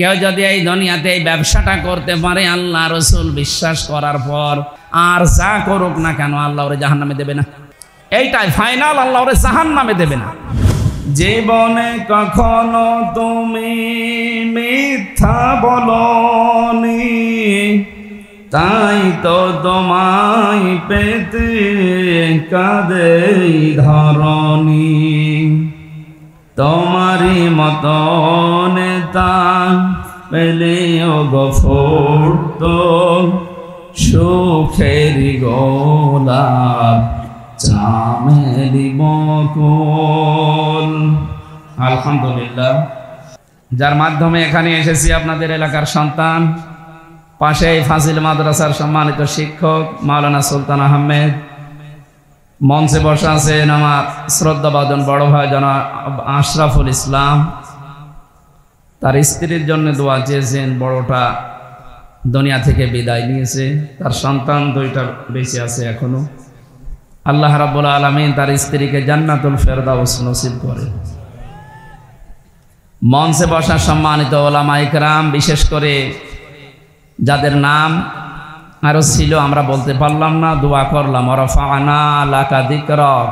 কেউ যদি এই দুনিয়াতে এই ব্যবসাটা করতে পারে আল্লাহ রসুল বিশ্বাস করার পর, আর যা করুক না কেন আল্লাহ ওরে জাহান্নামে দেবে না। এইটাই ফাইনাল, আল্লাহ ওরে জাহান্নামে দেবে না। জীবনে কখনো তুমি মিথ্যা বলনি, তাই তো তোমায় পেতে কাঁদে ধরনি। তোমারই মতো নেতা পেলেও গফুরত সুখের গোলাপ চামেলি বকুল। আলহামদুলিল্লাহ, যার মাধ্যমে এখানে এসেছি আপনাদের এলাকার সন্তান, পাশে ফাজিল মাদ্রাসার সম্মানিত শিক্ষক মাওলানা সুলতান আহমেদ, মঞ্চে বসে আছেন আমার শ্রদ্ধাভাজন বড় ভাই জনাব আশরাফুল ইসলাম। তার স্ত্রীর জন্য দোয়া চেয়েছেন, বড়টা দুনিয়া থেকে বিদায় নিয়েছে, তার সন্তান দুইটা বেঁচে আছে এখনো। আল্লাহ রাব্বুল আলামিন তার স্ত্রীকে জান্নাতুল ফেরদাউস নসিব করে। মঞ্চে বসা সম্মানিত ওলামা ইকরাম, বিশেষ করে যাদের নাম আরো ছিল আমরা বলতে পারলাম না, দোয়া করলাম ওয়ারাফা'না লাকা যিকরাক,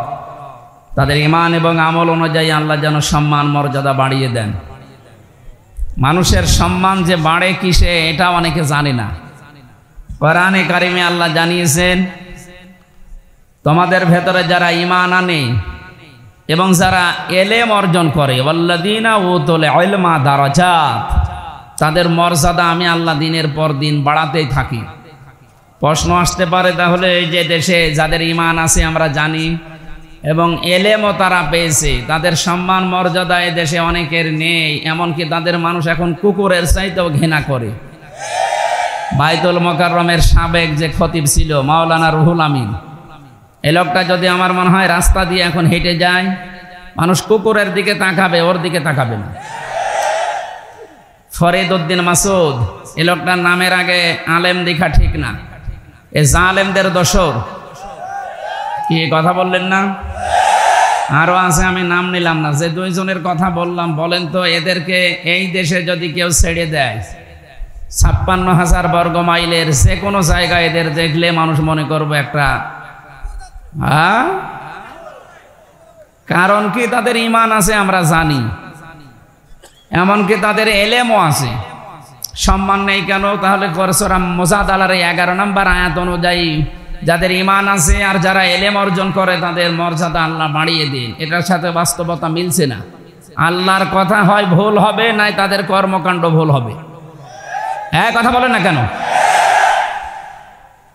তাদের ঈমান এবং আমল অনুযায়ী আল্লাহ যেন সম্মান মর্যাদা বাড়িয়ে দেন। মানুষের সম্মান যে বাড়ে কিসে এটা অনেকে জানে না। কোরআনে কারিমে আল্লাহ জানিয়েছেন, তোমাদের ভেতরে যারা ঈমান আনে এবং যারা এলেম অর্জন করে, ওয়াল্লাযীনা উতুল ইলমা দারাজাত, তাদের মর্যাদা আমি আল্লাহ দিনের পর দিন বাড়াতেই থাকি। প্রশ্ন আসতে পারে, তাহলে এই যে দেশে যাদের ঈমান আছে আমরা জানি এবং এলেমও তারা পেয়েছে, তাদের সম্মান মর্যাদা এ দেশে অনেকের নেই, এমনকি তাদের মানুষ এখন কুকুরের চাইতেও ঘৃণা করে। বাইতুল মোকাররমের সাবেক যে খতিব ছিল মাওলানা রুহুল আমিন, এই লোকটা যদি আমার মনে হয় রাস্তা দিয়ে এখন হেঁটে যায়, মানুষ কুকুরের দিকে তাকাবে, ওর দিকে তাকাবে না। ফরিদ উদ্দিন মাসুদ, এই লোকটার নামের আগে আলেম দেখা ঠিক না, এ জালেমদের দোসর। কি কথা বললেন না? আরো আছে, আমি নাম নিলাম না। যে দুইজনের কথা বললাম, বলেন তো এদেরকে এই দেশে যদি কেউ ছেড়ে দেয়, 56,000 বর্গ মাইলের যে কোনো জায়গায় এদের দেখলে মানুষ মনে করবে একটা, কারণ কি তাদের ঈমান আছে আমরা জানি, এমনকি তাদের এলেমও আছে। সম্মান নেই কেন? তাহলে সূরা মুজাদালার 11 নম্বর আয়াত অনুযায়ী যাদের ঈমান আছে আর যারা এলেম অর্জন করে তাদের মর্যাদা আল্লাহ বাড়িয়ে দিন। এটার সাথে বাস্তবতা মিলছে না। আল্লাহর কথা হয় ভুল হবে, নাই তাদের কর্মকাণ্ড ভুল হবে। হ্যাঁ, কথা বলেন না কেন?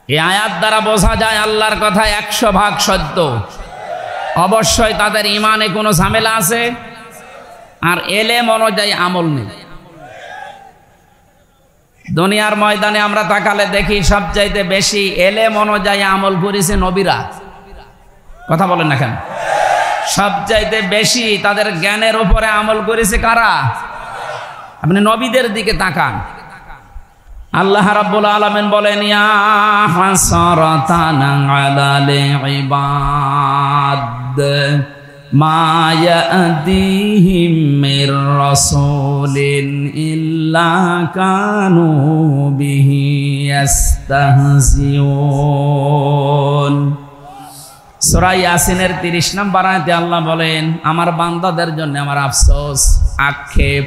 এই আয়াত দ্বারা বোঝা যায় আল্লাহর কথা 100% সত্য। অবশ্যই তাদের ঈমানে কোনো ঝামেলা আছে আর এলেম অনুযায়ী আমল নেই। দুনিয়ার ময়দানে আমরা তাকালে দেখি সবচাইতে বেশি এলেম অনুযায়ী আমল করেছে নবীরা। কথা বলেন না কেন? সবচাইতে বেশি তাদের জ্ঞানের উপরে আমল করেছে কারা? আপনি নবীদের দিকে তাকান। আল্লাহ রাব্বুল আলামিন বলেন, ইয়া হাসরাতান আলাল ইবাদ মা ইয়াতিহিম মির রাসূলিন ইল্লা কানু বিহি ইস্তাহজিউন। সূরা ইয়াসিনের 30 নম্বর আয়াতে আল্লাহ বলেন, আমার বান্দাদের জন্য আমার আফসোস, আক্ষেপ,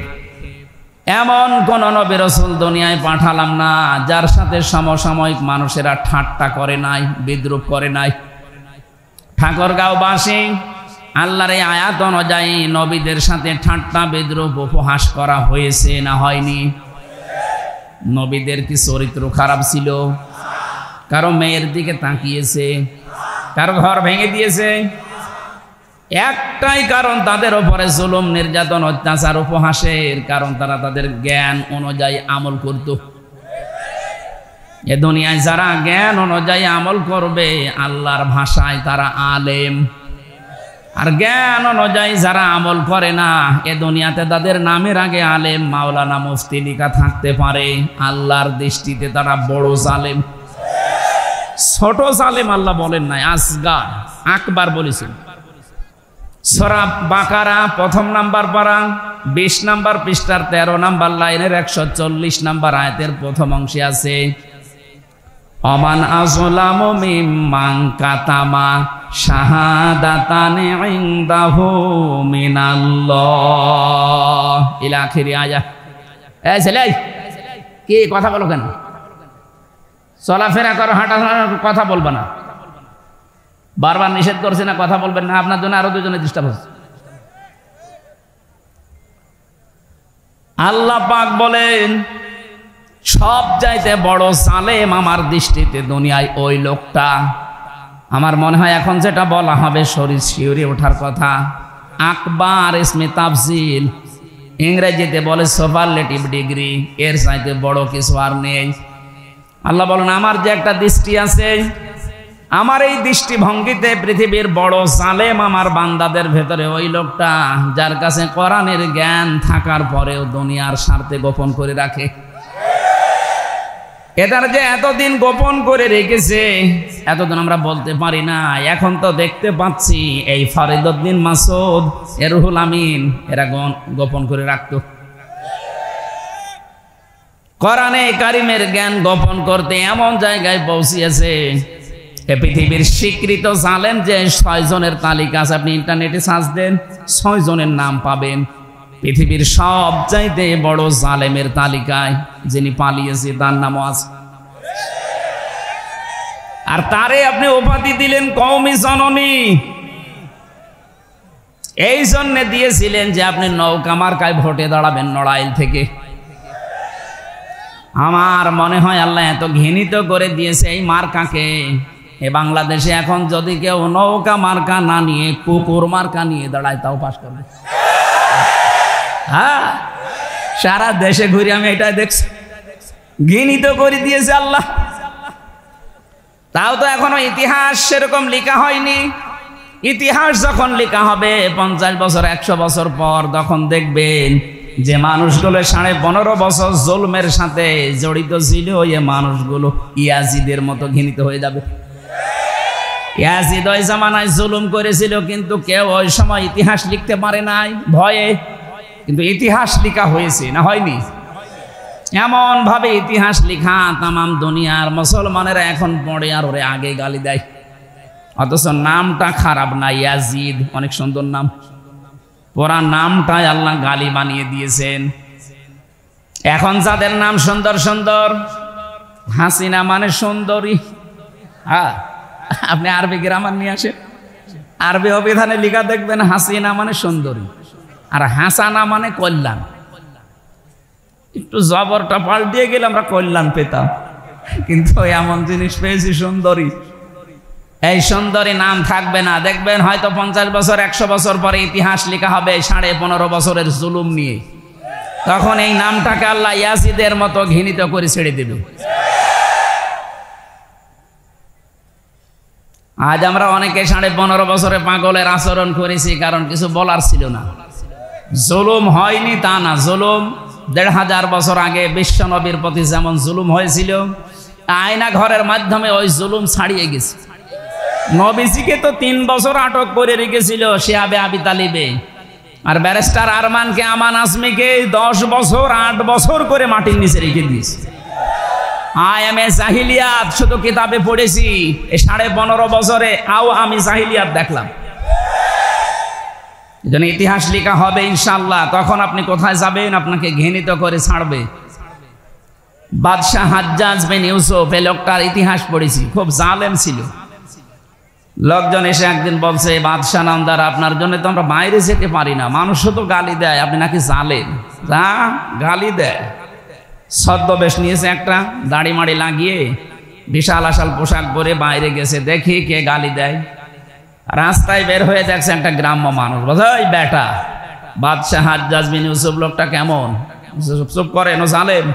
এমন কোন নবী রাসূল দুনিয়ায় পাঠালাম না যার সাথে সমসাময়িক মানুষেরা ঠাট্টা করে নাই, বিদ্রুপ করে নাই। ঠাকুরগাঁওবাসী, আল্লাহর এই আয়াত অনুযায়ী নবীদের সাথে ঠাট্টা বিদ্রুপ উপহাস করা হয়েছে না হয়নি? নবীদের কি চরিত্র খারাপ ছিল? কারো মেয়ের দিকে তাকিয়েছে? কারো ঘর ভেঙে দিয়েছে? একটাই কারণ, তাদের উপরে জুলুম, নির্যাতন, অত্যাচার, উপহাসের কারণ তারা তাদের জ্ঞান অনুযায়ী আমল করত। এ দুনিয়ায় যারা জ্ঞান অনুযায়ী আমল করবে আল্লাহর ভাষায় তারা আলেম, আর জ্ঞান অনুযায়ী যারা আমল করে না এ দুনিয়াতে তাদের নামের আগে আলেম, মাওলানা, মুফতি লিখা থাকতে পারে, আল্লাহর দৃষ্টিতে তারা বড় জালেম। ছোট জালেম আল্লাহ বলেন নাই, আসগার, আকবার বলেছেন। সূরা বাকারা 1 নম্বর পারা 20 নম্বর পৃষ্ঠার 13 নম্বর লাইনের 140 নম্বর আয়াতের প্রথম অংশে আছে অমান আযলামু মিম্মান কাতামা শাহাদাতানি ইনদাহু মিনাল্লাহ ইলা আখিরি আয়াত। এই ছেলে কি কথা বলো কেন? চলাফেরা করো, হাঁটা কথা বলবে না। বারবার নিষেধ করছি না, কথা বলবেন না। আপনার জন্য আরো দুজনের ডিস্টার্ব হচ্ছে। আল্লাহ পাক বলেন সব চাইতে বড় জালেম আমার দৃষ্টিতে দুনিয়ায় ওই লোকটা। আমার মনে হয় এখন যেটা বলা হবে শরীর শিউরে ওঠার কথা। আকবার ইসমে তাফজিল, ইংরেজিতে বলে সুপারলেটিভ ডিগ্রি, এর চাইতে বড় কিছু আর নেই। আল্লাহ বলেন আমার যে একটা দৃষ্টি আছে, আমার এই দৃষ্টিভঙ্গিতে পৃথিবীর বড় জালেম আমার বান্দাদের ভেতরে ওই লোকটা যার কাছে কোরআনের জ্ঞান থাকার পরেও দুনিয়ার স্বার্থে গোপন করে রাখে। এটার যে এতদিন গোপন করে রেখেছে, এতদিন আমরা বলতে পারি না। এখন তো দেখতে পাচ্ছি এই ফরিদউদ্দিন মাসুদ, রুহুল আমিন, এরা গোপন করে রাখতো। কোরআনে কারিমের জ্ঞান গোপন করতে এমন জায়গায় পৌঁছিয়েছে, পৃথিবীর স্বীকৃত জালেম যে 6 জনের তালিকা আছে, আপনি ইন্টারনেটে সার্চ দেন 6 জনের নাম পাবেন। পৃথিবীর সবচাইতে বড় জালেমের তালিকায় যিনি পালিয়েছে তার নামও আছে। আর তারে আপনি উপাধি দিলেন কওমি জননী। এই জন্য দিয়েছিলেন যে আপনি নৌকা মার্কায় ভোটে দাঁড়াবেন নড়াইল থেকে। আমার মনে হয় আল্লাহ এত ঘৃণিত করে দিয়েছে এই মার্কাকে। এ বাংলাদেশে এখন যদি কেউ নৌকা মার্কা না নিয়ে কুকুর মার্কা নিয়ে দাঁড়ায় তাও পাস করবে। হ্যাঁ, সারা দেশে ঘুরে আমি এটাই দেখছি, ঘৃণিত করে দিয়েছে আল্লাহ। তাও তো এখনো ইতিহাস সেরকম লেখা হয়নি। ইতিহাস যখন লেখা হবে 50 বছর 100 বছর পর, তখন দেখবেন যে মানুষগুলো 15.5 বছর জুলমের সাথে জড়িত ছিল, ওই মানুষগুলো ইয়াজিদের মতো ঘৃণিত হয়ে যাবে। ইয়াজিদ ওই জামানায় জুলুম করেছিল, কিন্তু কেউ ওই সময় ইতিহাস লিখতে পারে নাই ভয়ে, কিন্তু ইতিহাস লেখা হয়েছে না হয়নি? এমন ভাবে ইতিহাস লেখা তামাম দুনিয়ার মুসলমানেরা এখন পড়ে আর ওরে আগে গালি দেয়। অথচ নামটা খারাপ না, ইয়াজিদ অনেক সুন্দর নাম। পুরা নামটাই আল্লাহ গালি বানিয়ে দিয়েছেন। এখন যাদের নাম সুন্দর সুন্দর, হাসিনা মানে সুন্দরী। হ্যাঁ, আপনি আরবি গ্রামার নিয়ে আসেন, আরবি অভিধানে লেখা দেখবেন হাসিনা মানে সুন্দরী, আর হাসানা মানে কল্যাণ। একটু জবরটা পাল্টিয়ে গেলে আমরা কল্যাণ পেতাম, কিন্তু এমন জিনিস পেয়েছি সুন্দরী। এই সুন্দরী নাম থাকবে না, দেখবেন হয়তো 50 বছর 100 বছর পরে ইতিহাস লেখা হবে 15.5 বছরের জুলুম নিয়ে। তখন এই নামটাকে আল্লাহ ইয়াজিদের মতো ঘৃণিত করে ছেড়ে দেবে। আজ আমরা অনেকে 15.5 বছরে পাগলের আচরণ করেছি, কারণ কিছু বলার ছিল না। জুলুম হয়নি তা না, জুলুম 1500 বছর আগে বিশ্ব নবীর প্রতি যেমন জুলুম হয়েছিল, আয়না ঘরের মাধ্যমে ওই জুলুম ছাড়িয়ে গেছে। নবীজিকে তো 3 বছর আটক করে রেখেছিল শিহাবে আবি তালিবে, আর ব্যারিস্টার আরমানকে, আমান আজমিকে 10 বছর 8 বছর করে মাটির নিচে রেখে দিয়েছে। আইএমএ জাহিলিয়াত শুধু কিতাবে পড়েছি, এই 15.5 বছরে আমি জাহিলিয়াত দেখলাম। এজন্য ইতিহাস লেখা হবে ইনশাআল্লাহ। তখন আপনি কোথায় যাবেন? আপনাকে ঘৃণিত করে ছাড়বে। বাদশাহ হাজ্জাজ বিন ইউসুফ, এই লোকটার ইতিহাস পড়েছি, খুব জালেম ছিল। লোকজন এসে একদিন বলছে, বাদশাহ নামদার, আপনার জন্য তো আমরা বাইরে যেতে পারি না, মানুষও তো গালি দেয়, আপনি নাকি জালেম। যা গালি দেয়। ছদ্মবেশ নিয়েছে একটা, দাড়ি মাড়ি লাগিয়ে বিশাল আশাল পোশাক পরে বাইরে গেছে, দেখি কে গালি দেয়। রাস্তায় বের হয়ে দেখছে একটা গ্রাম্য মানুষ, বলছে ওই বেটা বাদশাহ হাজ্জাজ বিন ইউসুফ লোকটা কেমন? চুপ করে, নো জালেম।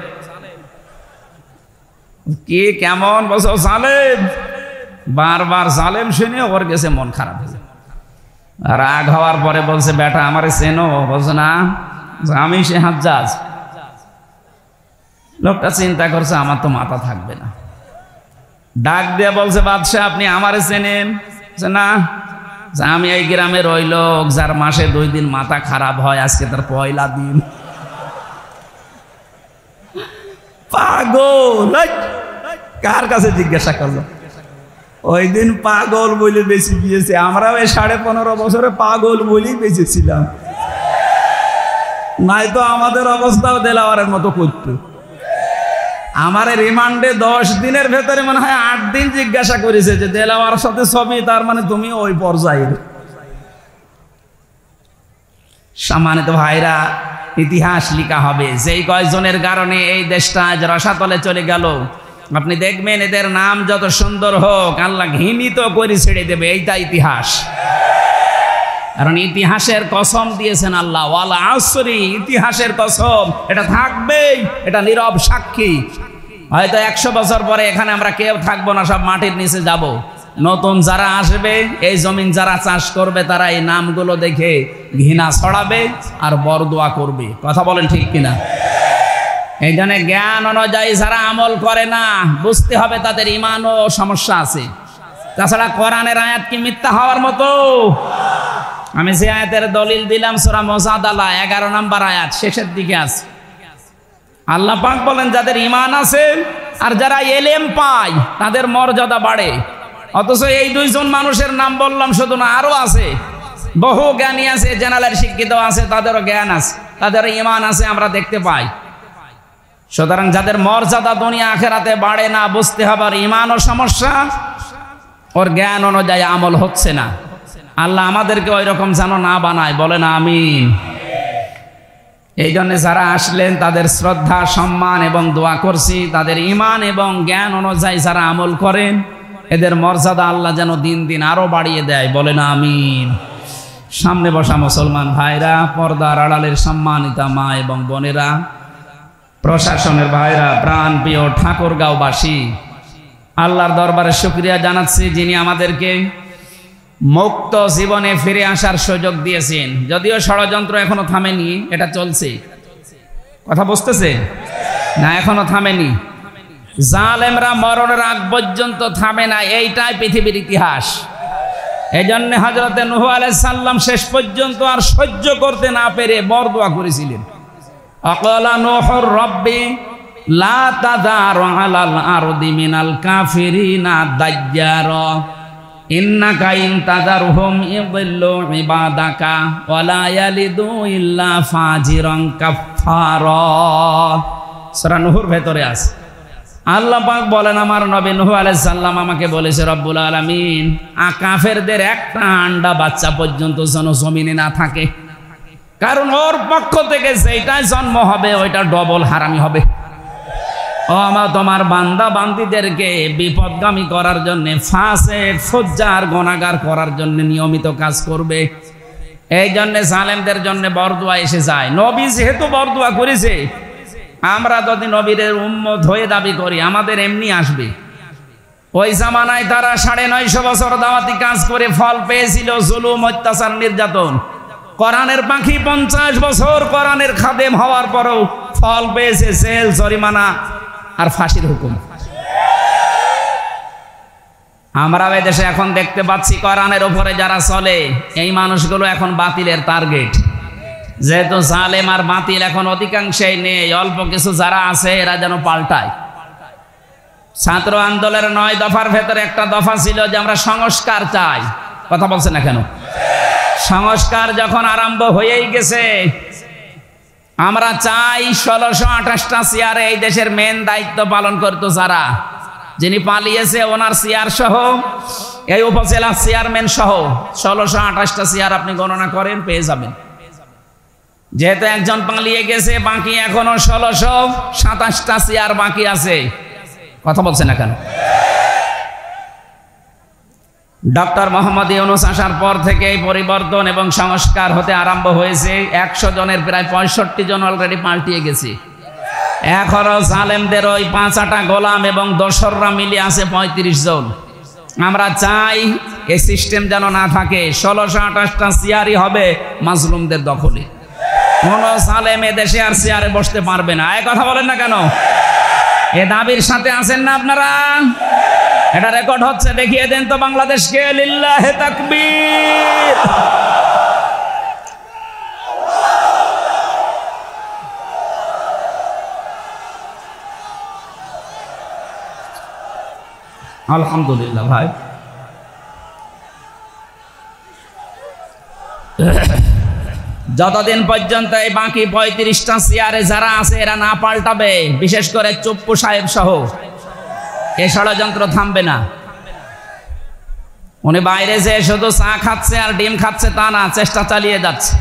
কি কেমন? বলছে জালেম। বারবার জালেম শুনে ওর গেছে মন খারাপ হয়েছে। রাগ হওয়ার পরে বলছে, বেটা আমারে চেনো? বলছে না, আমি সে হাজ্জাজ। লোকটা চিন্তা করছে আমার তো মাথা থাকবে না, ডাক দিয়ে বলছে, বাদশাহ আপনি আমারে চেনেন? না। আমি এই গ্রামে রইল যার মাসে 2 দিন মাথা খারাপ হয়, আজকে তার পয়লা দিন। পাগল, কার কাছে জিজ্ঞাসা করলো? ওই দিন পাগল বলে বেশি গিয়েছে, আমরাও এই 15.5 বছরে পাগল বলেই বেঁচেছিলাম, নাই তো আমাদের অবস্থাও দেলাওয়ারের মতো করতো। আমার রিমান্ডে 10 দিনের ভেতরে মনে হয় 8 দিন জিজ্ঞাসা করেছে যে দেলাওয়ার সাথে ছবি, তার মানে তুমি ওই পর্যায়ের। সম্মানিত ভাইরা, ইতিহাস লিখা হবে যেই কয়েকজনের কারণে এই দেশটা আজ রসাতলে চলে গেল। আপনি দেখবেন এদের নাম যত সুন্দর হোক, আল্লাহ ঘৃণিত করে ছেড়ে দেবে, এইটা ইতিহাস। কারণ ইতিহাসের কসম দিয়েছেন আল্লাহ, ওয়াল আসরি, ইতিহাসের কসম, এটা থাকবেই, এটা নীরব সাক্ষী। হয়তো 100 বছর পরে এখানে আমরা কেউ থাকবো না, সব মাটির নিচে যাব। নতুন যারা আসবে, এই জমিন যারা চাষ করবে, তারা এই নামগুলো দেখে ঘৃণা ছড়াবে আর বরদোয়া করবে। কথা বলেন ঠিক কিনা? এই জন্য জ্ঞান অনুযায়ী যারা আমল করে না, বুঝতে হবে তাদের ইমানও সমস্যা আছে। তাছাড়া কোরআনের আয়াত কি মিথ্যা হওয়ার মতো? আমি যে আয়াতের দলিল দিলাম সূরা মুজাদালা 11 নম্বর আয়াত শেষের দিকে আছে। আল্লাহ পাক বলেন যাদের ঈমান আছে আর যারা ইলম পায় তাদের মর্যাদা বাড়ে। অথচ এই 2 জন মানুষের নাম বললাম শুধু না, আরো আছে, বহু জ্ঞানী আছে, জেনারেল শিক্ষিত আছে, তাদেরও জ্ঞান আছে, তাদেরও ঈমান আছে, আমরা দেখতে পাই। সুতরাং যাদের মর্যাদা দুনিয়া আখেরাতে বাড়ে না, বুঝতে হবে আর ঈমানও সমস্যা, ওর জ্ঞান অনুযায়ী আমল হচ্ছে না। আল্লাহ আমাদেরকে ওই রকম যেন না বানায়, বলেন আমিন। এই জন্য যারা আসলেন তাদের শ্রদ্ধা, সম্মান এবং দোয়া করছি। তাদের ঈমান এবং জ্ঞান অনুযায়ী যারা আমল করেন, এদের মর্যাদা আল্লাহ যেন দিন দিন আরো বাড়িয়ে দেয়, বলেন আমিন। সামনে বসা মুসলমান ভাইরা, পর্দার আড়ালের সম্মানিতা মা এবং বোনেরা, প্রশাসনের ভাইরা, প্রাণ প্রিয় ঠাকুরগাঁওবাসী, আল্লাহর দরবারে শুকরিয়া জানাচ্ছি যিনি আমাদেরকে মুক্ত জীবনে ফিরে আসার সুযোগ দিয়েছেন। যদিও ষড়যন্ত্র এখনো থামেনি, এটা চলছে। কথা বুঝতেছে না? এখনো থামেনি। জালেমরা মরণের আগ পর্যন্ত থামে না, এইটাই পৃথিবীর ইতিহাস। এই জন্য হযরতে নূহ আলাইহিস সালাম শেষ পর্যন্ত আর সহ্য করতে না পেরে বরদোয়া করেছিলেন। আকালা নূহুর রব্বি লা তাযার আলাল আরদি মিনাল কাফিরিনা দাজ্জারা ইন্নাকা ইন তাযারহুম ইযিল্লু ইবাদাকা ওয়ালা ইয়ালিদু ইল্লা ফাজিরান কাফফারা। সূরা নূহর ভেতরে আছে। আল্লাহ পাক বলেন আমার নবী নূহ আলাইহিস সালাম আমাকে বলেছে রব্বুল আলামিন, কাফেরদের একটা আন্ডা বাচ্চা পর্যন্ত যেন জমিনে না থাকে, কারণ ওর পক্ষ থেকে যেটা জন্ম হবে ওইটা ডবল হারামি হবে। ও আমার তোমার বান্দা বান্দীদেরকে বিপদগামী করার জন্য, ফাসিক ফুজ্জার গুনাহগার করার জন্য নিয়মিত কাজ করবে। এই জন্য জালেমদের জন্য বরদোয়া এসে যায়। নবী যেহেতু বরদোয়া করেছে, আমরা যদি নবীর উম্মত হয়ে দাবি করি, আমাদের এমনি আসবে। ওই জামানায় তারা 950 বছর দাওয়াতি কাজ করে ফল পেয়েছিল, জুলুম, অত্যাচার, নির্যাতন। কোরআনের পাখি 50 বছর কোরআনের খাদেম হওয়ার পরও ফল পেয়েছে জেল, জরিমানা আর ফাঁসির হুকুম। আমরা এই দেশে এখন দেখতে পাচ্ছি কোরআনের উপরে যারা চলে, এই মানুষগুলো এখন বাতিলের টার্গেট। যেহেতু জালেম আর বাতিল এখন অধিকাংশই নেই, অল্প কিছু যারা আছে এরা যেন পাল্টায়। ছাত্র আন্দোলনের 9 দফার ভেতরে একটা দফা ছিল যে আমরা সংস্কার চাই। কথা বলছে না কেন? সংস্কার যখন আরম্ভ হয়েই গেছে, আমরা চাই 1628টা চেয়ারে এই দেশের মেন দায়িত্ব পালন করতো যারা, যিনি পালিয়েছে ওনার চেয়ার সহ, এই উপজেলার চেয়ারম্যান সহ 1628টা চেয়ার আপনি গণনা করেন, পেয়ে যাবেন। যেহেতু একজন পালিয়ে গেছে, বাকি এখনো 1627টা চেয়ার বাকি আছে। কথা বলছে না কেন? ডক্টর মোহাম্মদ ইউনূস আসার পর থেকে এই পরিবর্তন এবং সংস্কার হতে আরম্ভ হয়েছে। 100 জনের প্রায় 65 জন অলরেডি পাল্টিয়ে গেছে। এখনো জালেমদের ওই 5 গোলাম এবং দোসররা মিলে আছে 35 জন। আমরা চাই এই সিস্টেম যেন না থাকে, 1628টা চেয়ারই হবে মাজলুমদের দখলে। কোন জালেম দেশে আর চেয়ারে বসতে পারবে না। এই কথা বলেন না কেন? এ দাবির সাথে আছেন না আপনারা? এটা রেকর্ড হচ্ছে, দেখিয়ে দেন তো বাংলাদেশকে। লিল্লাহে তাকবীর। আলহামদুলিল্লাহ ভাই। যতদিন পর্যন্ত এই বাকি 35টা চেয়ারে যারা আছে এরা না পাল্টাবে, বিশেষ করে চুপ্পু সাহেব সহ, এই ষড়যন্ত্র থামবে না। উনি বাইরে যে শুধু চা খাচ্ছে আর ডিম খাচ্ছে তা না, চেষ্টা চালিয়ে যাচ্ছে।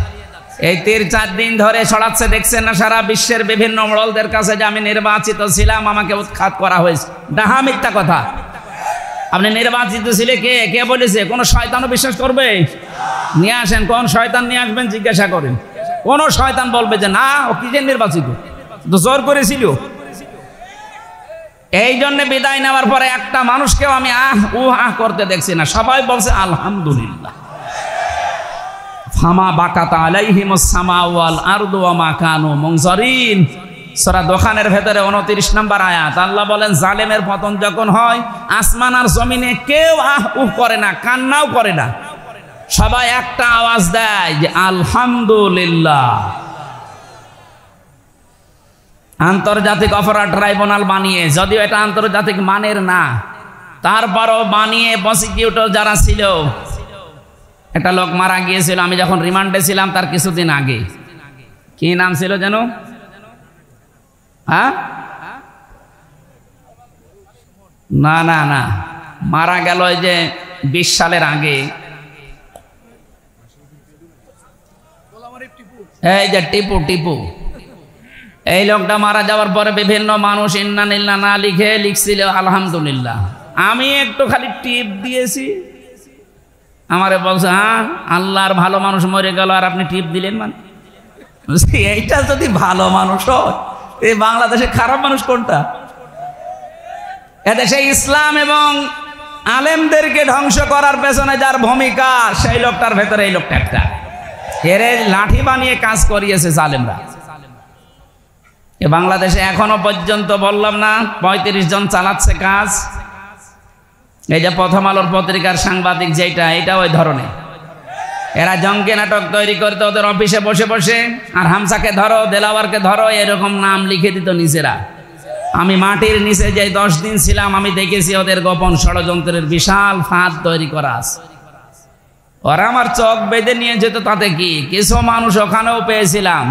এই 3-4 দিন ধরে ছড়াচ্ছে, দেখছেন না সারা বিশ্বের বিভিন্ন মোড়লদের কাছে যে আমি নির্বাচিত ছিলাম, আমাকে উৎখাত করা হয়েছে। ডাহা মিথ্যা কথা। আপনি নির্বাচিত ছিলে কে? কে বলেছে? কোন শয়তানও বিশ্বাস করবে? নিয়ে আসেন, কোন শয়তান নিয়ে আসবেন জিজ্ঞাসা করেন। কোন শয়তান বলবে যে না ও কি যে নির্বাচিত, তো জোর করেছিল। এই জন্য বিদায় নেওয়ার পরে একটা মানুষকেও আমি করতে দেখছি না, সবাই বলছে আলহামদুলিল্লাহ। ফামা বাকাতা আলাইহিমুস সামাউ ওয়াল আরদু ওয়া মা কানু মুনজারিন। সূরা দোকানের ভেতরে 29 নম্বর আয়াত। আল্লাহ বলেন জালেমের পতন যখন হয়, আসমান আর জমিনে কেউ করে না, কান্নাও করে না, সবাই একটা আওয়াজ দেয় যে আলহামদুলিল্লাহ। আন্তর্জাতিক অপরাধ ট্রাইব্যুনাল বানিয়ে, যদিও এটা আন্তর্জাতিক মানের না, তারপরও বানিয়ে প্রসিকিউটর যারা ছিল, একটা লোক মারা গিয়েছিল আমি যখন রিমান্ডে ছিলাম তার কিছুদিন আগে। কি নাম ছিল যেন? হ্যাঁ, না না না, মারা গেল এই যে 20 সালের আগে। এই যে টিপু টিপু, এই লোকটা মারা যাওয়ার পরে বিভিন্ন মানুষ ইন্না নিল্লা না লিখে লিখছিল আলহামদুলিল্লাহ। আমি একটু খালি টিপ দিয়েছি, আমারে বলছে হ্যাঁ আল্লাহর ভালো মানুষ মরে গেল আর আপনি টিপ দিলেন। মানে এইটা যদি ভালো মানুষ হয়, এই বাংলাদেশে খারাপ মানুষ কোনটা? এদেশে ইসলাম এবং আলেমদেরকে ধ্বংস করার পেছনে যার ভূমিকা, সেই লোকটার ভেতরে এই লোকটা একটা। এরে লাঠি বানিয়ে কাজ করিয়েছে জালেমরা। এ বাংলাদেশে এখনো পর্যন্ত বললাম না 35 জন চালাচ্ছে কাজ। এই যে প্রথম আলোর পত্রিকার সাংবাদিক যেটা, এটা ওই ধরনের। এরা জঙ্গি নাটক তৈরি করতে ওদের অফিসে বসে বসে, আর হামসাকে ধরো, দেলাওয়ারকে ধরো, এরকম নাম লিখে দিত নিচেরা। আমি মাটির নিচে যে 10 দিন ছিলাম, আমি দেখেছি ওদের গোপন ষড়যন্ত্রের বিশাল ফাঁদ তৈরি করা আছে। ওরা আমার চোখ বেঁধে নিয়ে যেত, তাতে কি? কিছু মানুষ ওখানেও পেয়েছিলাম,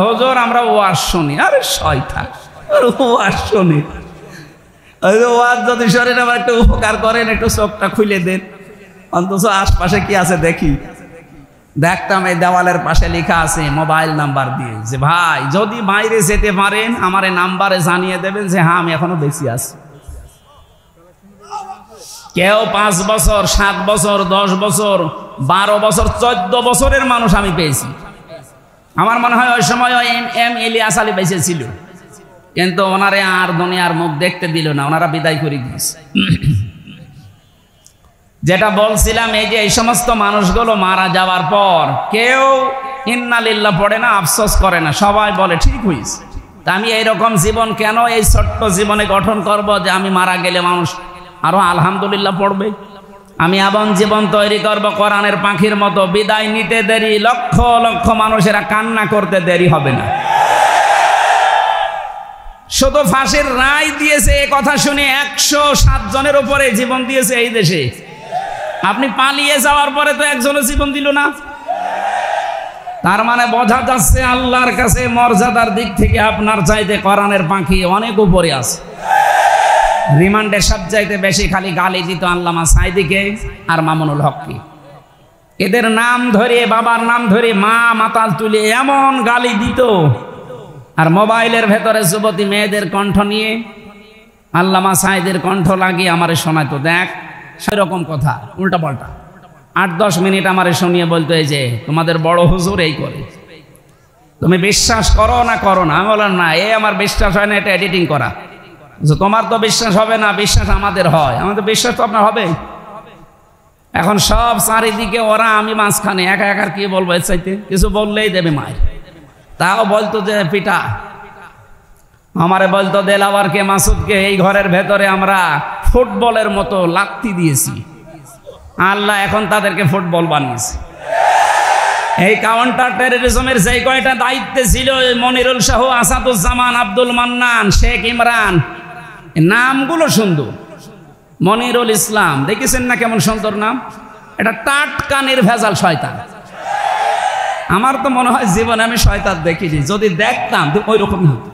হুজুর আমরা ওয়াজ শুনি। আরে শয়তান, ওয়াজ শুনি। ওয়াজ যদি শরীরে আমার একটু উপকার করেন, একটু চোখটা খুলে দেন, অন্তত আশপাশে কি আছে দেখি। দেখতাম এই দেওয়ালের পাশে লেখা আছে মোবাইল নাম্বার দিয়ে, যে ভাই যদি বাইরে যেতে পারেন আমার এই নাম্বারে জানিয়ে দেবেন যে হ্যাঁ আমি এখনো বেঁচে আছি। কেউ 5 বছর, 7 বছর, 10 বছর, 12 বছর, 14 বছরের মানুষ আমি পেয়েছি। আমার মনে হয় ওই সময় এম ইলিয়াস আলী বেঁচে ছিল, কিন্তু ওনারে আর দুনিয়ার মুখ দেখতে দিল না, ওনারা বিদায় করে দিয়েছে। যেটা বলছিলাম, এই যে এই সমস্ত মানুষগুলো মারা যাওয়ার পর কেউ ইন্না লিল্লাহ পড়ে না, আফসোস করে না, সবাই বলে ঠিক হয়েছে। তা আমি এইরকম জীবন কেন এই ছোট্ট জীবনে গঠন করব যে আমি মারা গেলে মানুষ আরো আলহামদুলিল্লাহ পড়বে? আমি এমন জীবন তৈরি করব কোরআনের পাখির মতো, বিদায় নিতে দেরি, লক্ষ লক্ষ মানুষেরা কান্না করতে দেরি হবে না। শুধু ফাঁসির রায় দিয়েছে এ কথা শুনে 107 জনের উপরে জীবন দিয়েছে এই দেশে। আপনি পালিয়ে যাওয়ার পরে তো একজনও জীবন দিল না। তার মানে বোঝা যাচ্ছে আল্লাহর কাছে মর্যাদার দিক থেকে আপনার চাইতে কোরআনের পাখি অনেক উপরে আছে। রিমান্ডে সবচাইতে বেশি খালি গালি দিত আল্লামা সাইদিকে আর মামুনুল হককে। এদের নাম ধরে, বাবার নাম ধরে মা মাতাল তুলে এমন গালি দিত, আর মোবাইলের ভেতরে যুবতী মেয়েদের কণ্ঠ নিয়ে আল্লামা সাইদের কণ্ঠ লাগিয়ে আমারে শোনাতো। দেখ সেরকম কথা উল্টা পাল্টা 8-10 মিনিট আমারে শুনিয়ে বলতো, এই যে তোমাদের বড় হুজুর এই করে, তুমি বিশ্বাস করো না করো না? আমি বললাম না, এ আমার বিশ্বাস হয় না, এটা এডিটিং করা। তোমার তো বিশ্বাস হবে না, বিশ্বাস আমাদের হয়। আমাদের বিশ্বাস তো আপনার হবে। এখন সব চারিদিকে ওরা, আমি মাঝখানে একা একা কি বলবো? এর চাইতে কিছু বললেই দেবে মায়ের। তাও বলতো যে পিটা, আমারে বলতো দেলাওয়ারকে, মাসুদকে এই ঘরের ভেতরে আমরা ফুটবলের মতো লাত্তি দিয়েছি, আল্লাহ এখন তাদেরকে ফুটবল বানিয়েছে। এই কাউন্টার টেররিজমের যে কয়টা দায়িত্বে ছিল, মনিরুল শাহ, আসাদুজ্জামান, আব্দুল মান্নান, শেখ ইমরান, নামগুলো সুন্দর। মনিরুল ইসলাম দেখেছেন না কেমন সুন্দর নাম? এটা টাটকা নির্ভেজাল শয়তান। আমার তো মনে হয় জীবনে আমি শয়তান দেখিনি, যদি দেখতাম তো ওই রকম হতো।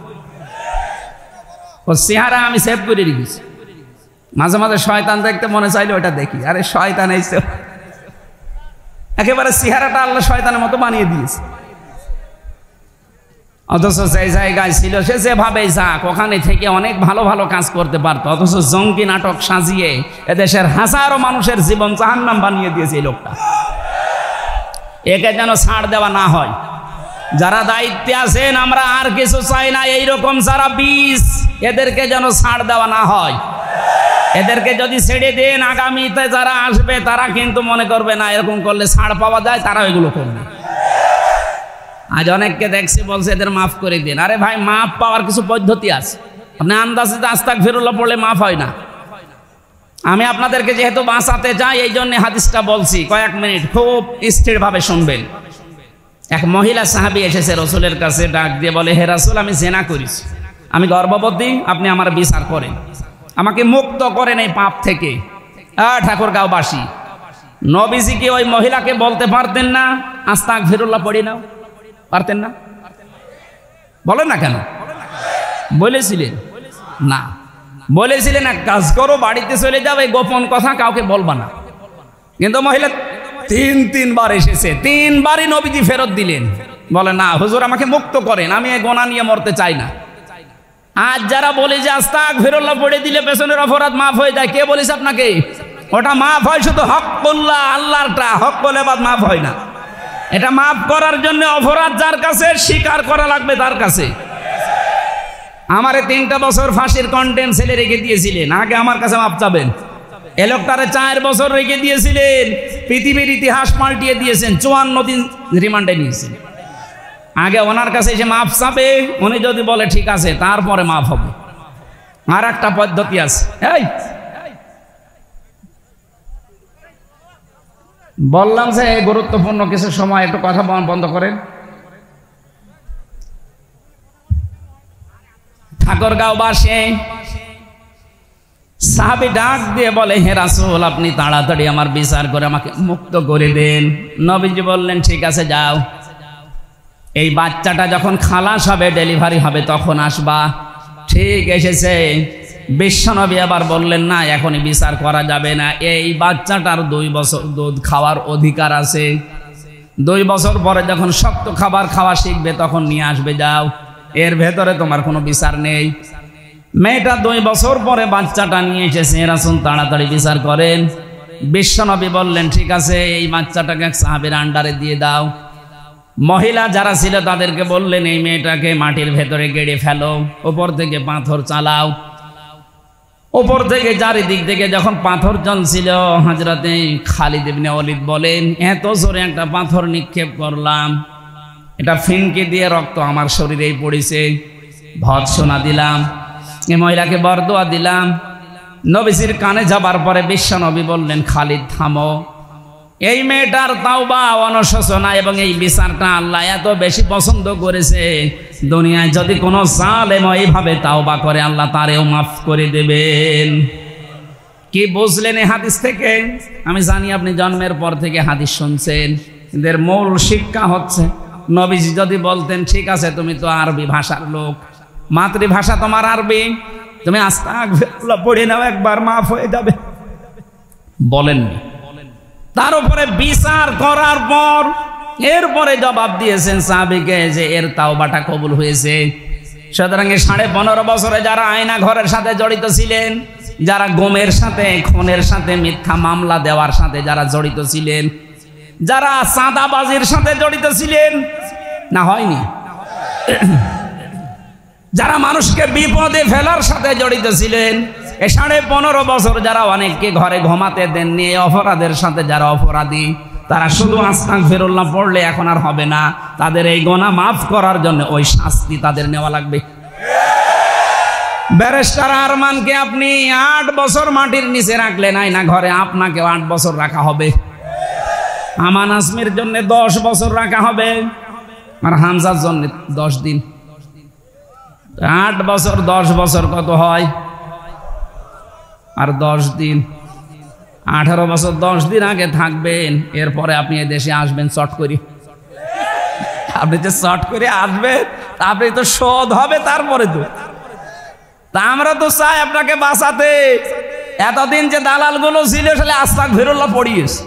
ও চেহারা আমি সেভ করে রেখেছি, মাঝে মাঝে শয়তান দেখতে মনে চাইলে ওটা দেখি, আরে শয়তান এই একেবারে চেহারাটা আল্লাহ শয়তানের মতো বানিয়ে দিয়েছে। অথচ সেই জায়গায় ছিল সে যেভাবে যাক, ওখানে থেকে অনেক ভালো ভালো কাজ করতে পারতো, অথচ জঙ্গি নাটক সাজিয়ে এদেশের হাজারো মানুষের জীবন জাহান্নাম বানিয়ে দিয়েছে এই লোকটা। একে যেন ছাড় দেওয়া না হয়। যারা দায়িত্বে আছেন আমরা আর কিছু চাই না, এইরকম যারা বিষ এদেরকে যেন ছাড় দেওয়া না হয়। এদেরকে যদি ছেড়ে দেন, আগামীতে যারা আসবে তারা কিন্তু মনে করবে না এরকম করলে ছাড় পাওয়া যায়, তারা এগুলো করবে। আজ অনেককে দেখছি বলছে এদের মাফ করে দিন। আরে ভাই, মাফ পাওয়ার কিছু পদ্ধতি আছে। আপনি আন্দাজে আস্তাগফিরুল্লাহ পড়লে মাফ হয় না। আমি আপনাদেরকে যেহেতু বাঁচাতে চাই এই জন্য হাদিসটা বলছি, কয়েক মিনিট খুব স্থিরভাবে শুনবেন। এক মহিলা সাহাবী এসেছে রসুলের কাছে, ডাক দিয়ে বলে, হে রাসূল, আমি জিনা করেছি, আমি গর্ভবতী, আপনি আমার বিচার করেন, আমাকে মুক্ত করেন এই পাপ থেকে। ঠাকুরগাঁওবাসী, নবীজি কি ওই মহিলাকে বলতে পারতেন না আস্তাগফিরুল্লাহ পড়ি নাও? পারতেন না? বলেন না কেন? বলেছিলেন না? বলেছিলেন এক কাজ করো, বাড়িতে চলে যাও, এই গোপন কথা কাউকে বলবা না। কিন্তু মহিলা তিনবার এসেছে, তিনবারই নবীজি ফেরত দিলেন, বলে না হুজুর আমাকে মুক্ত করেন, আমি এই গোনা নিয়ে মরতে চাই না। আজ যারা বলে যে আস্তাগফিরুল্লাহ পড়ে দিলে পেছনের অপরাধ মাফ হয়ে যায়, কে বলেছে আপনাকে? ওটা মাফ হয় শুধু হক্কুল্লাহ, আল্লাহরটা, হক্কুল ইবাদ মাফ হয় না। এটা মাফ করার জন্য অপরাধ যার কাছে, স্বীকার করা লাগবে তার কাছে। আমারে 3টা বছর ফাঁসির কন্টেম ছেলে রেখে দিয়েছিলেন, আগে আমার কাছে মাপ চাবেন। এ লোকটারে 4 বছর রেখে দিয়েছিলেন, পৃথিবীর ইতিহাস পাল্টিয়ে দিয়েছেন, 54 দিন রিমান্ডে নিয়েছেন। আগে ওনার কাছে এসে মাপ চাবে, উনি যদি বলে ঠিক আছে তারপরে মাফ হবে। আর একটা পদ্ধতি আছে, এই বললাম যে গুরুত্বপূর্ণ কিছু সময় একটু কথা বন্ধ করেন। ঠাকুরগাঁওবাসী সাহাবী ডাক দিয়ে বলে, হে রাসূল, আপনি তাড়াতাড়ি আমার বিচার করে আমাকে মুক্ত করে দেন। নবীজি বললেন, ঠিক আছে যাও, এই বাচ্চাটা যখন খালাস হবে, ডেলিভারি হবে, তখন আসবা। ঠিক এসেছে। বিশ্বনবী আবার বললেন, না এখনই বিচার করা যাবে না, এই বাচ্চাটার 2 বছর দুধ খাওয়ার অধিকার আছে। 2 বছর পরে যখন শক্ত খাবার খাওয়া শিখবে তখন নিয়ে আসবে, যাও, এর ভেতরে তোমার কোনো বিচার নেই। মেয়েটা 2 বছর পরে বাচ্চাটা নিয়ে এসেছে, রাসূল তাড়াতাড়ি বিচার করেন। বিশ্বনবী বললেন, ঠিক আছে, এই বাচ্চাটাকে এক সাহাবীর আন্ডারে দিয়ে দাও। মহিলা যারা ছিল তাদেরকে বললেন, এই মেয়েটাকে মাটির ভেতরে গেড়ে ফেলো, উপর থেকে পাথর চালাও। উপর থেকে চারিদিক থেকে যখন পাথর জ্বলছিল, হযরতে খালিদ ইবনে ওলীদ বলেন, এত জোরে একটা পাথর নিক্ষেপ করলাম, এটা ফিনকে দিয়ে রক্ত আমার শরীরেই পড়েছে। ভৎসনা দিলাম, এই মহিলাকে বরদোয়া দিলাম। নবীজির কানে যাবার পরে বিশ্বনবী বললেন, খালিদ থামো, এই মেয়েটার তাওবা, অনুশোচনা এবং এই বিচারটা আল্লাহ এত বেশি পছন্দ করেছে, দুনিয়ায় যদি কোনো জালেম এইভাবে তাওবা করে আল্লাহ তারেও মাফ করে দেবেন। কি বুঝলেন এই হাদিস থেকে? আমি জানি আপনি জন্মের পর থেকে হাদিস শুনছেন, কিন্তু এর মূল শিক্ষা হচ্ছে, নবীজি যদি বলতেন, ঠিক আছে তুমি তো আরবি ভাষার লোক, মাতৃভাষা তোমার আরবি, তুমি আস্তাগফিরুল্লাহ পড়ে নাও, একবার মাফ হয়ে যাবে, বলেননি। তার উপরে বিচার করার পর এরপরে জবাব দিয়েছেন সাহাবীকে যে এর তাওবাটা কবুল হয়েছে। সুতরাং 15.5 বছরে যারা আয়না ঘরের সাথে জড়িত ছিলেন, যারা গুমের সাথে, খুনের সাথে, মিথ্যা মামলা দেওয়ার সাথে যারা জড়িত ছিলেন, যারা চাঁদাবাজির সাথে জড়িত ছিলেন, না হয়নি, যারা মানুষকে বিপদে ফেলার সাথে জড়িত ছিলেন, 15.5 বছর যারা অনেককে ঘরে ঘুমাতে দেননি, অপরাধের সাথে যারা অপরাধী, তারা শুধু আস্তাগফিরুল্লাহ পড়লে এখন আর হবে না, তাদের এই গুনাহ মাফ করার জন্য ওই শাস্তি তাদের নেওয়া লাগবে। ব্যারিস্টার আরমানকে আপনি 8 বছর মাটির নিচে রাখলেন আয়না ঘরে, আপনাকেও 8 বছর রাখা হবে। আমান আসমির জন্য 10 বছর রাখা হবে, আর হামজার জন্য 10 দিন। 8 বছর 10 বছর কত হয়? আর 10 দিন, 18 বছর 10 দিন আগে থাকবেন, এরপরে আপনি এই দেশে আসবেন চট করে। আপনি যে চট করে আসবেন, আপনি তো শোধ হবে তারপরে তো। তা আমরা তো চাই আপনাকে বাঁচাতে। এতদিন যে দালালগুলো ছিল সেটা আস্তাগফিরুল্লাহ পড়িয়েছে।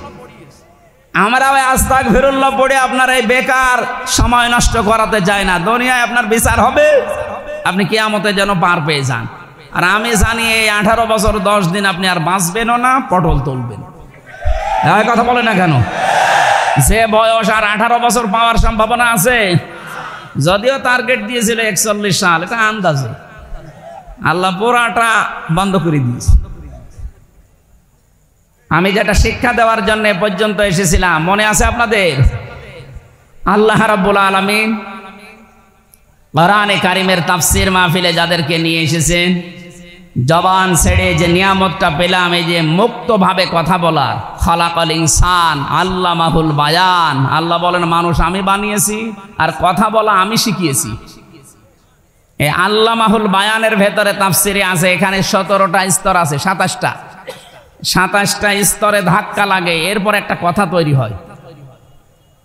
আমরা ওই আস্তাগফিরুল্লাহ পড়ে আপনার এই বেকার সময় নষ্ট করাতে চাই না। দুনিয়ায় আপনার বিচার হবে, আপনি কিয়ামতে যেন পার পেয়ে যান। আর আমি জানি এই 18 বছর 10 দিন আপনি আর বাঁচবেনও না, পটল তুলবেন। কথা বলে না কেন? যে বয়স আর 18 বছর পাওয়ার সম্ভাবনা আছে, যদিও টার্গেট দিয়েছিল 41 সাল, এটা আন্দাজে, আল্লাহ পুরাটা বন্ধ করে দিয়েছে। আমি যেটা শিক্ষা দেওয়ার জন্য পর্যন্ত এসেছিলাম, মনে আছে আপনাদের? আল্লাহ রাব্বুল আলামিন কোরআনে কারিমের তাফসীর মাহফিলে যাদেরকে নিয়ে এসেছেন, জবান ছেড়ে যে নিয়ামতটা পেলাম, এই যে মুক্তভাবে কথা বলার, খালাকাল ইনসান আল্লামাহুল বায়ান। আল্লাহ বলেন মানুষ আমি বানিয়েছি, আর কথা বলা আমি শিখিয়েছি। এই আল্লামাহুল বায়ানের ভেতরে তাফসীরে আছে, এখানে 17টা স্তর আছে, 27টা স্তরে ধাক্কা লাগে, এরপর একটা কথা তৈরি হয়।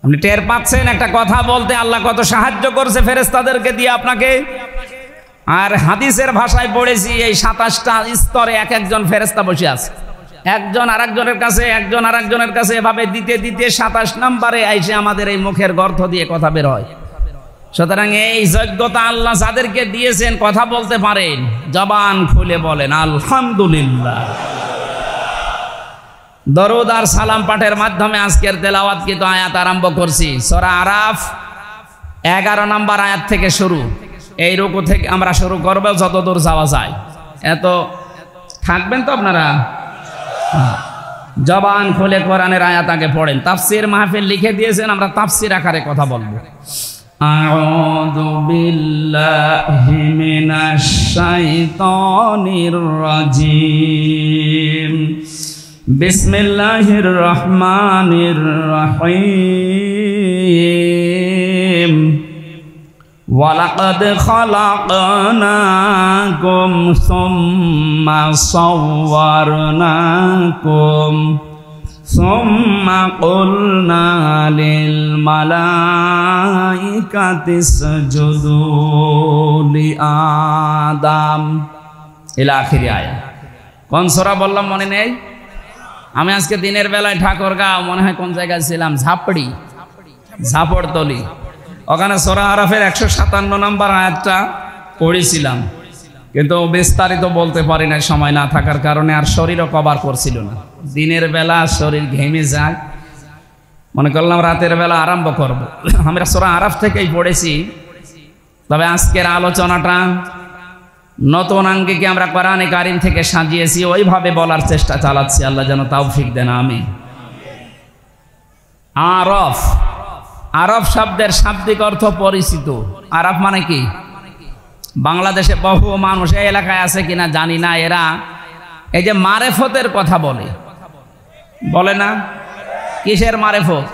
আপনি টের পাচ্ছেন একটা কথা বলতে আল্লাহ কত সাহায্য করছে ফেরেশতাদেরকে দিয়ে আপনাকে। আর হাদিসের ভাষায় পড়েছি এই 27টা স্তরে এক একজন ফেরেশতা বসে আছে, একজন আরেকজনের কাছে, একজন আরেকজনের কাছে, এভাবে দিতে দিতে 27 নম্বরে আইসে আমাদের এই মুখের গর্ত দিয়ে কথা বের হয়। সুতরাং এই যোগ্যতা আল্লাহ যাদেরকে দিয়েছেন কথা বলতে পারেন, জবান খুলে বলেন আলহামদুলিল্লাহ। দরুদ আর সালাম পাঠের মাধ্যমে আজকের তেলাওয়াতকৃত আয়াত আরম্ভ করছি। সূরা আরাফ 11 নম্বর আয়াত থেকে শুরু। এই রুকু থেকে আমরা শুরু করব যতদূর যাওয়া যায়। এত থাকবেন তো আপনারা? জবান খুলে কোরআনের আয়াত আগে পড়েন। তাফসীর মাহফিল লিখে দিয়েছেন, আমরা তাফসীর আকারে কথা বলবো। আউযু বিল্লাহি মিনাশ শাইতানির রাজীম। বিসমিল্লাহির রহমানির রহিম। ওয়ালাকাদ খালাকনাকুম সুম্মা সাওয়ারনাকুম সুম্মা কুলনা লিল মালাইকাতি ইসজুদু লিআদম ইলা আখিরি আয়াত। কোন সূরা বললাম মনে নেই? আমি আজকে দিনের বেলায় ঠাকুরগাঁও মনে হয় কোন জায়গায় ছিলাম, ঝাপড়তলি, ওখানে সূরা আরাফের 157 নম্বর আয়াতটা পড়েছিলাম, কিন্তু বিস্তারিত বলতে পারি না সময় না থাকার কারণে, আর শরীরও কভার করছিল না। দিনের বেলা শরীর ঘেমে যায়, মনে করলাম রাতের বেলা আরম্ভ করব। আমরা সূরা আরাফ থেকেই পড়েছি, তবে আজকের আলোচনাটা নতুন আঙ্গিকে আমরা কোরআনে কারিম থেকে সাজিয়েছি, ওইভাবে বলার চেষ্টা চালাচ্ছি। আল্লাহ যেন তৌফিক দেন, আমিন। আরফ, আরব শব্দের শাব্দিক অর্থ পরিচিত। আরব মানে কি? বাংলাদেশে বহু মানুষ এই এলাকায় আছে কিনা জানি না, এরা এই যে মারেফতের কথা বলে না? কিসের মারেফত?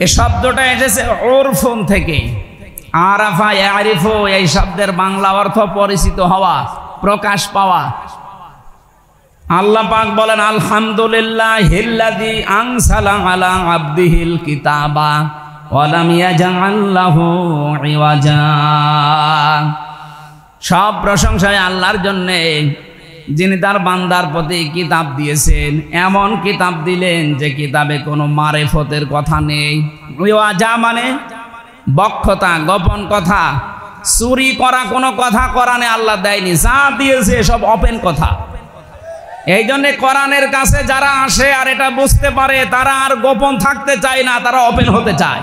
এই শব্দটা এসেছে উরফুন থেকে। আরাফা ইয়ারিফু, এই শব্দের বাংলা অর্থ পরিচিত হওয়া, প্রকাশ পাওয়া। আল্লাহ পাক বলেন আলহামদুলিল্লাহিল্লাযী আনসালা আলা আবদিহিল কিতাবা ওয়া লাম ইয়াজআল লাহু ইওয়াজা। সব প্রশংসা আল্লাহর জন্য, যিনি তার বান্দার প্রতি কিতাব দিয়েছেন, এমন কিতাব দিলেন যে কিতাবে কোনো মারেফতের কথা নেই। ইওয়াজা মানে বক্ষতা, গোপন কথা, চুরি করা কোনো কথা কোরআনে আল্লাহ দেয়নি। যা দিয়েছে সব ওপেন কথা। এই জন্য কোরআনের কাছে যারা আসে আর এটা বুঝতে পারে, তারা আর গোপন থাকতে চায় না, তারা ওপেন হতে চায়।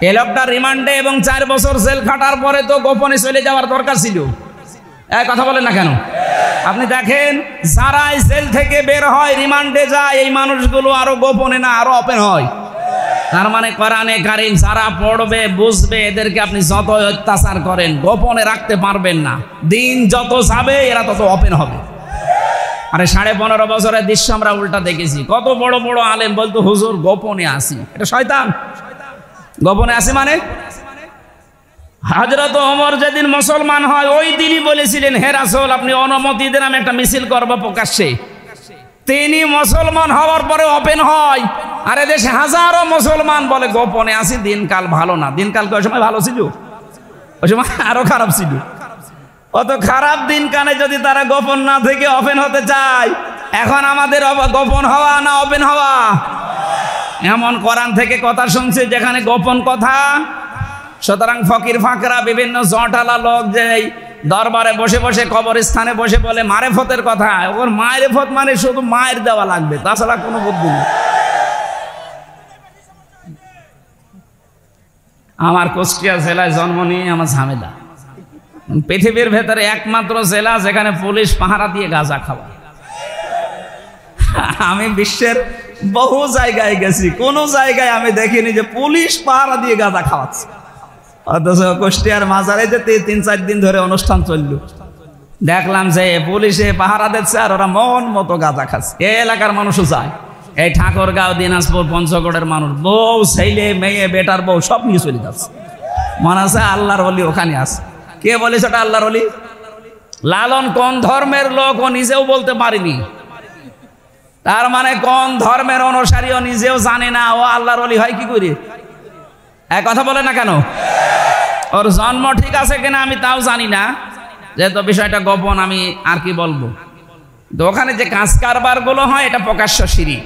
এই লোকটা রিমান্ডে এবং 4 বছর জেল খাটার পরে তো গোপনে চলে যাওয়ার দরকার ছিল। এই কথা বলেন না কেন? আপনি দেখেন যারা জেল থেকে বের হয়, রিমান্ডে যায়, এই মানুষগুলো আরো গোপনে না, আরো ওপেন হয়। তার মানে কোরআনে কারীম যারা পড়বে বুঝবে এদেরকে আপনি যত অত্যাচার করেন গোপনে রাখতে পারবেন না। দিন যত যাবে এরা তত ওপেন হবে। আরে 15.5 বছরের দৃশ্য আমরা উল্টা দেখেছি। কত বড় বড় আলেম বলতো হুজুর গোপনে আসি, এটা শয়তান। গোপনে আসি মানে হযরত ওমর যেদিন মুসলমান হয় ওই দিনই বলেছিলেন, হে রাসূল আপনি অনুমতি দেন আমি একটা মিছিল করব প্রকাশ্যে। তিনি মুসলমান হওয়ার পরে ওপেন হয়। আর দেশে হাজারো মুসলমান বলে গোপনে আসি, দিনকাল ভালো না। দিনকাল ওই সময় ভালো ছিল? ওই সময় আরো খারাপ ছিল। অত খারাপ দিনকালে যদি তারা গোপন না থেকে ওপেন হতে চায়, এখন আমাদের গোপন হওয়া না ওপেন হওয়া? এমন কোরআন থেকে কথা শুনছি যেখানে গোপন কথা। সুতরাং ফকির ফাকরা বিভিন্ন জটালা লোক যে দরবারে বসে বসে কবরস্থানে বসে বলে মারেফতের কথা, ওর মারেফত মানে শুধু মায়ের দেওয়া লাগবে, তাছাড়া কোনো বুদ্ধি নেই। আমার কুষ্টিয়া জেলায় জন্ম নিয়ে আমার ঝামেলা। পৃথিবীর ভেতরে একমাত্র জেলা যেখানে পুলিশ পাহারা দিয়ে গাঁজা খাওয়া। আমি বিশ্বের বহু জায়গায় গেছি, কোন জায়গায় আমি দেখিনি যে পুলিশ পাহারা দিয়ে গাঁজা খাওয়াচ্ছে। অথচ কুষ্টিয়ার মাজারে যে 3-4 দিন ধরে অনুষ্ঠান চলল, দেখলাম যে পুলিশে পাহারা দিচ্ছে আর ওরা মন মতো গাঁজা খাচ্ছে। এই এলাকার মানুষও যায়, এই ঠাকুরগাঁও, দিনাজপুর, পঞ্চগড়ের মানুষ বউ ছেলে মেয়ে বেটার বউ সব নিয়ে চলে যাচ্ছে। মনে আছে আল্লাহর ওলি ওখানে আছে। কে বলেছে ওটা আল্লাহর ওলি? লালন কোন ধর্মের লোক ও নিজেও বলতে পারেনি। তার মানে কোন ধর্মের অনুসারী ও নিজেও জানে না, ও আল্লাহর ওলি হয় কি করে? এক কথা বলে না কেন? ওর জন্ম ঠিক আছে কিনা আমি তাও জানি না, যেহেতু বিষয়টা গোপন আমি আর কি বলবো। তো ওখানে যে কাজ কারবার গুলো হয় এটা প্রকাশ্য শিরিক।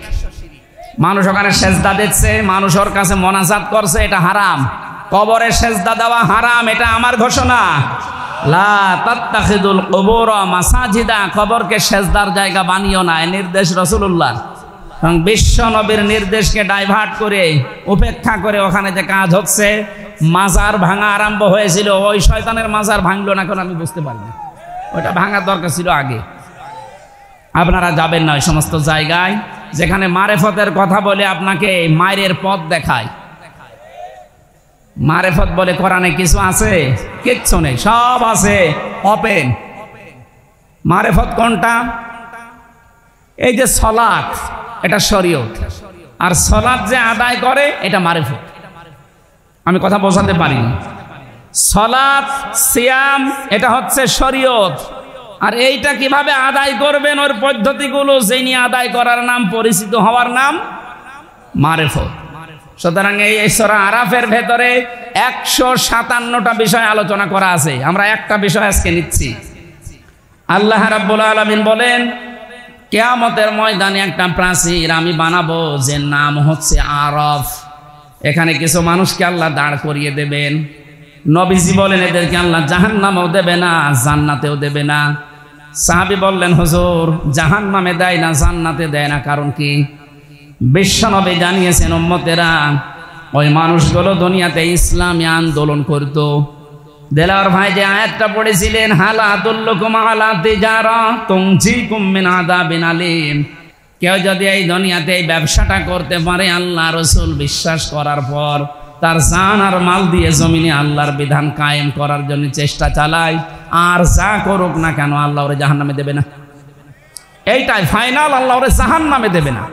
মানুষ ওখানে সেজদা দিচ্ছে, মানুষ ওর কাছে মোনাজাত করছে, এটা হারাম। কবরে সেজদা দেওয়া হারাম, এটা আমার ঘোষণা। লা তাত্তাখিদুল কুবুর মাসাজিদা, কবরকে সেজদার জায়গা বানিও না, এই নির্দেশ রাসূলুল্লাহ। এবং বিশ্ব নবীর নির্দেশকে ডাইভার্ট করে উপেক্ষা করে ওখানে যে কাজ হচ্ছে, মাজার ভাঙা আরম্ভ হয়েছিল। ওই শয়তানের মাজার ভাঙলো না কেন আমি বুঝতে পারি না। ওইটা ভাঙার দরকার ছিল আগে। আপনারা যাবেন না ওই সমস্ত জায়গায় যেখানে মারেফতের কথা বলে আপনাকে মায়ের পথ দেখায়। মারেফত বলে কোরআনে কিছু আছে? কিচ্ছু নেই, সব আছে ওপেন। মারেফত কোনটা? এই যে সালাত, এটা শরীয়ত। আর সালাত যে আদায় করে এটা মারেফত। আমি কথা বোঝাতে পারি। সালাত সিয়াম এটা হচ্ছে শরীয়ত। আর এইটা কিভাবে আদায় করবেন ওর পদ্ধতিগুলো যিনি আদায় করার নাম, পরিচিত হওয়ার নাম মারেফত। সুতরাং এই সূরা আরাফের ভেতরে 157টা বিষয় আলোচনা করা আছে। আমরা একটা বিষয় আজকে নিচ্ছি। আল্লাহ রাব্বুল আলামিন বলেন, কিয়ামতের ময়দানে একটা প্রাচীর আমি বানাবো যে নাম হচ্ছে আরাফ। এখানে কিছু মানুষকে আল্লাহ দাঁড় করিয়ে দেবেন। নবীজি বলেন এদেরকে আল্লাহ জাহান্নামেও দেবে না, জান্নাতেও দেবে না। সাহাবী বললেন, হুজুর জাহান্নামে দেয় না, জান্নাতে দেয় না, কারণ কি? বিশ্বনবী জানিয়েছেন উম্মতেরা ওই মানুষগুলো দুনিয়াতে ইসলামী আন্দোলন করত। দেলাওয়ার ভাই যে আয়াতটা পড়েছিলেন, হাল আদুল্লুকুম আলা তিজারা তুনজিকুম মিন আযাবিন আলীম, কেউ যদি এই দুনিয়াতে এই ব্যবসাটা করতে পারে আল্লাহ রাসূল বিশ্বাস করার পর, তার জান আর মাল দিয়ে জমিনে আল্লাহর বিধান কায়েম করার জন্য চেষ্টা চালায়, আর যা করুক না কেন আল্লাহ ওরে জাহান্নামে দেবে না। এইটাই ফাইনাল, আল্লাহ ওরে জাহান্নামে দেবে না।